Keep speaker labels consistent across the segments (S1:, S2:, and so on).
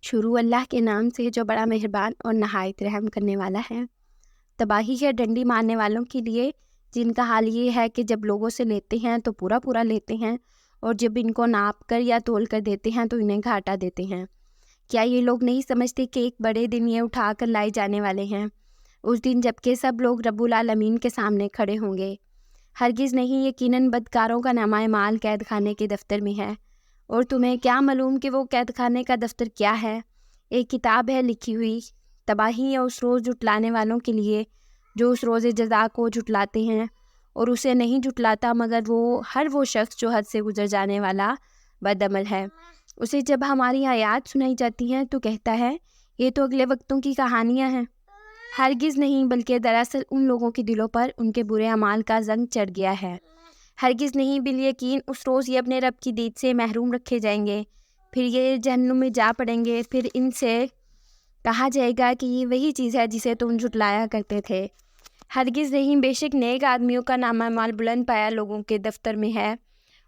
S1: شروع اللہ کے نام سے جو بڑا مہربان اور نہایت رحم کرنے والا ہے۔ تباہی ہے ڈنڈی مارنے والوں کے لیے، جن کا حال یہ ہے کہ جب لوگوں سے لیتے ہیں تو پورا پورا لیتے ہیں، اور جب ان کو ناپ کر یا تول کر دیتے ہیں تو انہیں گھاٹا دیتے ہیں۔ کیا یہ لوگ نہیں سمجھتے کہ ایک بڑے دن یہ اٹھا کر لائے جانے والے ہیں، اس دن جب کہ سب لوگ رب العالمین کے سامنے کھڑے ہوں گے؟ ہرگز نہیں، یقیناً بدکاروں کا نامہ اعمال قید خانے کے دفتر میں ہے، اور تمہیں کیا معلوم کہ وہ قید خانے کا دفتر کیا ہے؟ ایک کتاب ہے لکھی ہوئی، تباہی ہے اس روز جھٹلانے والوں کے لیے جو اس روز جزا کو جھٹلاتے ہیں، اور اسے نہیں جھٹلاتا مگر ہر وہ شخص جو حد سے گزر جانے والا بدعمل ہے۔ اسے جب ہماری آیات سنائی جاتی ہیں تو کہتا ہے یہ تو اگلے وقتوں کی کہانیاں ہیں۔ ہرگز نہیں، بلکہ دراصل ان لوگوں کے دلوں پر ان کے برے اعمال کا زنگ چڑھ گیا ہے۔ ہرگز نہیں، بالیقین اس روز یہ اپنے رب کی دید سے محروم رکھے جائیں گے، پھر یہ جہنم میں جا پڑیں گے، پھر ان سے کہا جائے گا کہ یہ وہی چیز ہے جسے تم جھٹلایا کرتے تھے۔ ہرگز نہیں، بے شک نیک آدمیوں کا نامہ اعمال بلند پایا لوگوں کے دفتر میں ہے،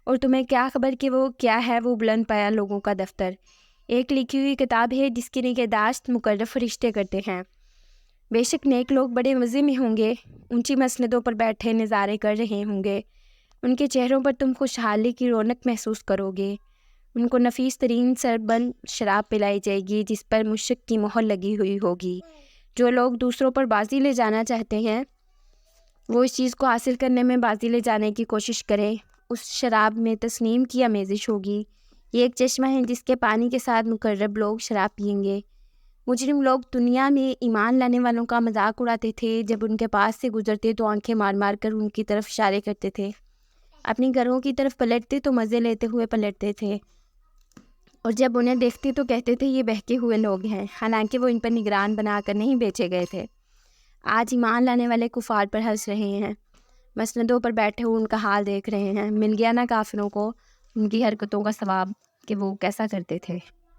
S1: اور تمہیں کیا خبر کہ وہ کیا ہے وہ بلند پایا لوگوں کا دفتر؟ ایک لکھی ہوئی کتاب ہے جس کی نگہداشت مقرر فرشتے کرتے ہیں۔ بے شک نیک لوگ بڑے مزے میں ہوں گے، اونچی مسندوں پر بیٹھے نظارے کر رہے ہوں گے، ان کے چہروں پر تم خوشحالی کی رونق محسوس کرو گے۔ ان کو نفیس ترین سربن شراب پلائی جائے گی جس پر مشک کی مہر لگی ہوئی ہوگی۔ جو لوگ دوسروں پر بازی لے جانا چاہتے ہیں وہ اس چیز کو حاصل کرنے میں بازی لے جانے کی کوشش کریں، اس شراب میں تسنیم کی آمیزش ہوگی۔ یہ ایک چشمہ ہے جس کے پانی کے ساتھ مقرب لوگ شراب پئیں گے۔ مجرم لوگ دنیا میں ایمان لانے والوں کا مذاق اڑاتے تھے، جب ان کے پاس سے گزرتے تو آنکھیں مار مار کر ان کی طرف اشارے کرتے تھے، اپنی گھروں کی طرف پلٹتے تو مزے لیتے ہوئے پلٹتے تھے، اور جب انہیں دیکھتے تو کہتے تھے یہ بہکے ہوئے لوگ ہیں، حالانکہ وہ ان پر نگران بنا کر نہیں بیچے گئے تھے۔ آج ایمان لانے والے کفار پر ہنس رہے ہیں، مسندوں پر بیٹھے ہوئے ان کا حال دیکھ رہے ہیں۔ مل گیا نا کافروں کو ان کی حرکتوں کا ثواب کہ وہ کیسا کرتے تھے۔